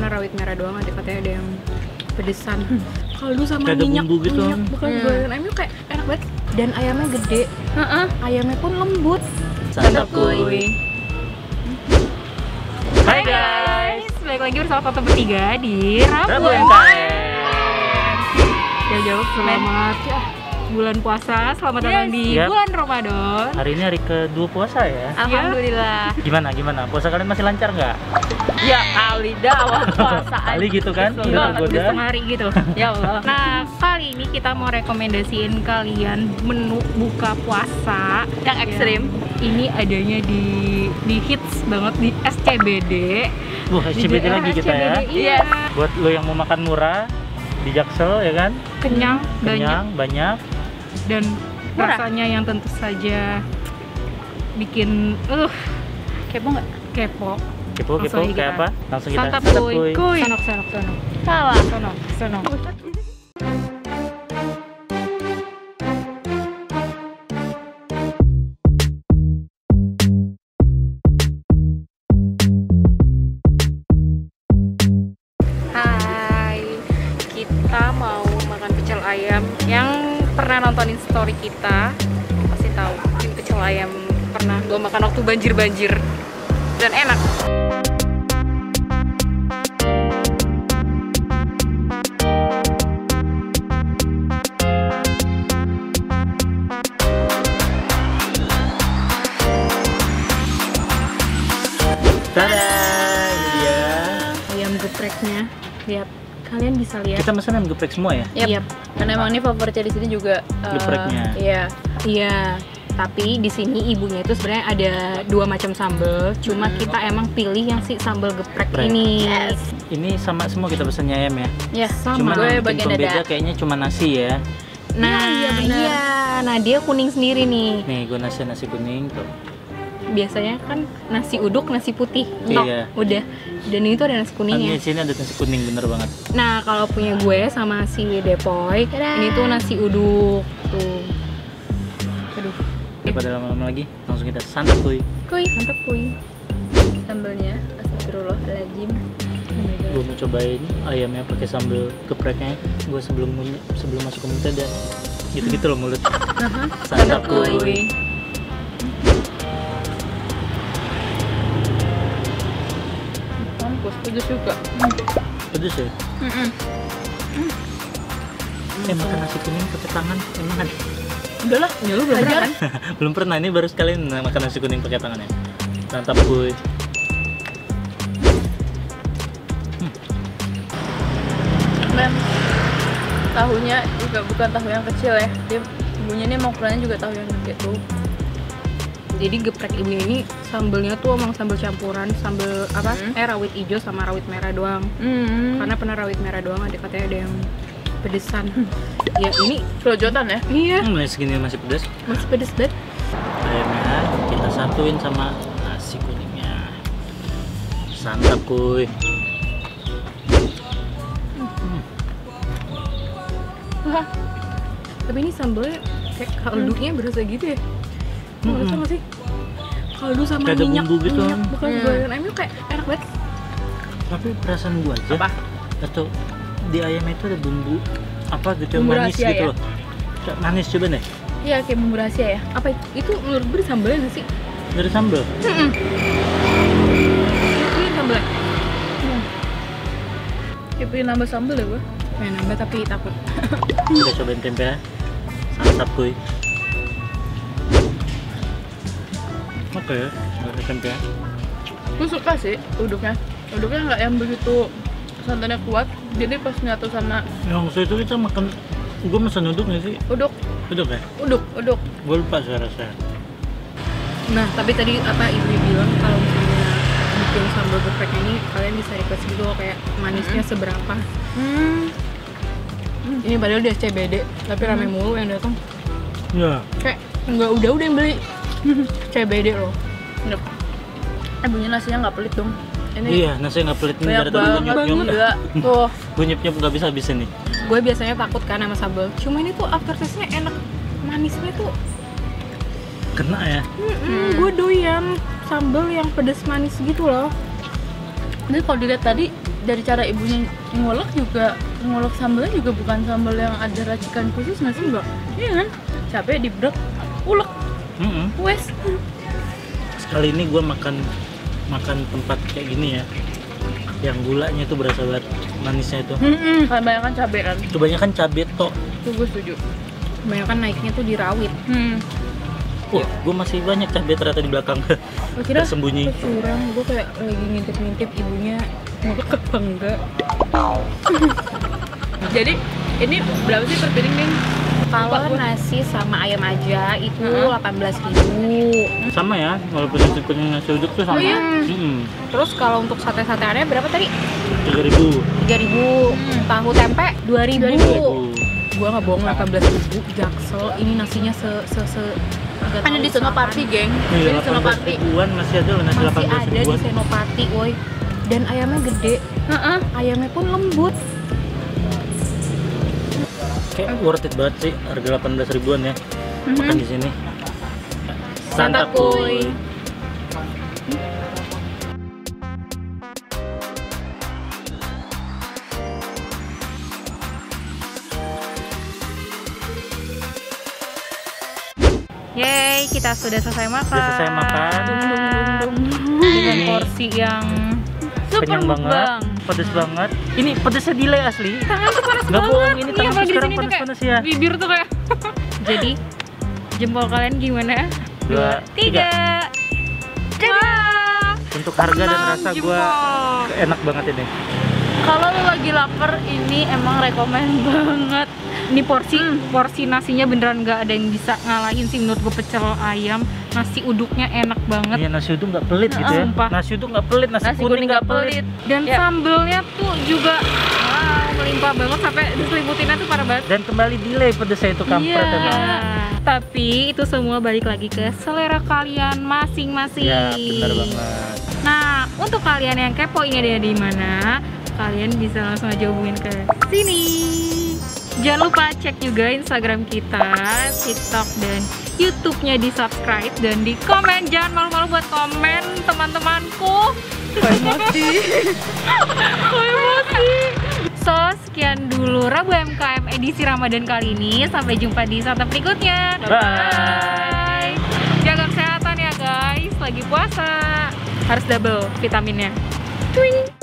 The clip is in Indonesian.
pernah rawit merah doang, ada katanya ada yang pedesan. Kaldu sama kayak ada minyak, bumbu gitu. bukan gorengan ayamnya kayak enak banget. Dan ayamnya gede, ayamnya pun lembut. Santap kuy. Hai guys, balik lagi bersama Foto Bertiga di Rabu Jauh-jauh selamat ya bulan puasa, selamat datang di Yap. bulan Ramadan. Hari ini hari kedua puasa ya. Alhamdulillah. Gimana? Puasa kalian masih lancar nggak? Ya kali dah awal puasa Kali gitu kan? Udah udah tergoda. setengah hari gitu. Ya Allah. Nah, kali ini kita mau rekomendasiin kalian menu buka puasa yang ekstrim. Ini adanya di hits banget di SCBD. Wah, SCBD Di daerah lagi kita ya. SCBD, iya. Buat lo yang mau makan murah di Jaksel ya kan? Kenyang, Banyak. dan Murah. rasanya yang tentu saja bikin Kepo nggak? kepo. Kepo Langsung aja kayak kita apa? Langsung kita Santap santap kuy. kuy. Sonok. Salah. Sonok. Hai, kita mau makan pecel ayam. Yang pernah nontonin story kita pasti tahu, ini pecel ayam pernah gue makan waktu banjir dan enak. Tada, ini dia. Ayam gepreknya, lihat, kalian bisa lihat. Kita pesanan geprek semua ya? Yap. Karena emang ini favoritnya di sini juga Gepreknya. Iya, tapi di sini ibunya itu sebenarnya ada dua macam sambal. Cuma kita emang pilih yang si sambal geprek Geprek. ini. Ini sama semua kita pesannya ayam ya. Ya, Sama. Cuma gue yang bikin bagian pembeda dada. kayaknya cuma nasi ya. Nah, iya, benar. iya. Nah, dia kuning sendiri nih. Nih, gue nasi kuning tuh. Biasanya kan nasi uduk, nasi putih. Iya. Udah. Dan ini tuh ada nasi Ini kuningnya. di sini ada nasi kuning bener banget. Nah, kalau punya gue sama si Depoy, ini tuh nasi uduk tuh. Aduh, Daripada lama-lama lagi, langsung kita santap kuy. kuy, mantap kuy. Sambelnya, astagfirullahaladzim. Gue mau cobain ayamnya pakai sambal gepreknya. Gue sebelum masuk ke mulut ada gitu-gitu loh mulut. Santap kuy. Mampus, pedes juga. Pedes ya? Makan nasi kuning pakai tangan emang ada? Udahlah, Ya lu belum pernah kan? Belum pernah, ini baru sekali makan nasi kuning pakai tangan ya. Santap kuy. Dan tahunya juga bukan tahu yang kecil ya. Dia bumbunya ini emang ukurannya juga tahu yang gede tuh. Jadi geprek ibu ini sambelnya tuh emang sambal campuran, sambal apa? Rawit hijau sama rawit merah doang. Karena pernah rawit merah doang, ada katanya ada yang pedesan. Ya ini Kelojotan ya. iya Segini masih pedas. masih pedes banget. Ayamnya kita satuin sama nasi kuningnya. Santap kuy. Wah, tapi ini sambalnya kayak kaldunya berasa gitu ya. Berasa nggak sih? Kaldu sama Kayak ada minyak, bumbu gitu. bukan gorengan ayamnya kayak enak banget. Tapi perasaan gua aja. Apa? Atau di ayam itu ada bumbu apa gitu yang Bumbu manis rahasia gitu ya? loh. Kayak manis coba deh. Iya, kayak bumbu rahasia ya. Apa itu menurut gue sambalnya nggak sih? Dari sambal. Ini sambalnya. Kayak pengen nambah sambal ya gue. Pengen nambah tapi takut. Kita cobain tempe ya. Santap kuy. Oke ya, ada tempe ya. Gue suka sih uduknya. Uduknya nggak yang begitu santannya kuat. Jadi pas nyatu sama Yang itu kita makan, gue mesen uduk nggak sih? uduk, Uduk ya? uduk. Gue lupa saya rasa. Nah, tapi tadi apa ibu bilang kalau misalnya bikin sambal gepreknya ini kalian bisa request gitu loh, kayak manisnya seberapa. Ini padahal udah CBD, tapi rame mulu yang datang. Ya. Kayak nggak udah yang beli. CBD loh. Enak. Bunyi nasinya nggak pelit dong. Ini Iya, nasi nggak pelit nih banyak dari tadi gue banget. nyup-nyup. Gila. Tuh, Gue nyup-nyup nggak bisa habisin nih. Gue biasanya takut kan sama sambal. Cuma ini tuh aftertaste-nya enak. Manisnya tuh Kena ya. gue doyan sambal yang pedas manis gitu loh. ini kalau dilihat tadi dari cara ibunya ngolok juga, ngolok sambalnya juga bukan sambal yang ada racikan khusus nggak sih Mbak? Iya kan? Cabai dibrek, ulek, wes. Sekali ini gue makan tempat kayak gini ya, yang gulanya tuh berasa banget manisnya itu. Kebanyakan cabai kan? Kebanyakan cabai tok. Itu gue setuju. Kebanyakan naiknya tuh di rawit. Gue masih banyak cabai ternyata di belakang. Gue kira Tersembunyi. curang, gue kayak lagi ngintip-ngintip ibunya ngolok apa enggak. Jadi ini berapa sih per piring nih? Kalau nasi sama ayam aja itu 18.000. Sama ya, walaupun punya nasi uduk tuh sama. Oh iya? Terus kalau untuk sate-sateannya berapa tadi? 3.000. 3.000. Tahu tempe 2.000. 2.000. Gua nggak bohong, 18.000. Jaksel ini nasinya Kan di Senopati, geng. Iya, Di Senopati. 18.000-an masih ada loh nasi masih ada 18.000-an. di Senopati, woi. Dan ayamnya gede. Ayamnya pun lembut. Kayak worth it banget sih, harga 18.000-an ya. Makan di sini. Santakuy. Yeay, kita sudah selesai makan. Sudah selesai makan. Dengan porsi yang super Kenyang banget, pedes banget. Ini pedesnya delay asli. Tangan tuh panas Nggak banget. bohong, ini Iya, tangan apalagi di sekarang sini tuh kayak panas-panas ya. bibir tuh kayak. Jadi jempol kalian gimana? 2, 3. Wah, Untuk harga dan rasa gue jempol. enak banget ini. Kalau lo lagi lapar ini emang rekomen banget. Ini porsi nasinya beneran nggak ada yang bisa ngalahin sih menurut gue. Pecel ayam, nasi uduknya enak banget. Iya, nasi uduk nggak pelit gitu ya. Sumpah. Nasi uduk nggak pelit, nasi kuning nggak pelit. Dan sambelnya tuh juga melimpah banget sampai diselimutinnya tuh parah banget. Dan kembali delay pedesnya itu kampret emang. Tapi itu semua balik lagi ke selera kalian masing-masing. Ya, benar banget. Nah, untuk kalian yang kepo ini ada di mana, kalian bisa langsung aja hubungin ke sini. Jangan lupa cek juga Instagram kita, TikTok, dan YouTube-nya di subscribe dan di komen. Jangan malu-malu buat komen, teman-temanku. Emosi. Emosi. So, sekian dulu Rabu MKM edisi Ramadan kali ini. Sampai jumpa di santap berikutnya. Bye. Jaga kesehatan ya guys, lagi puasa. Harus double vitaminnya. Twing.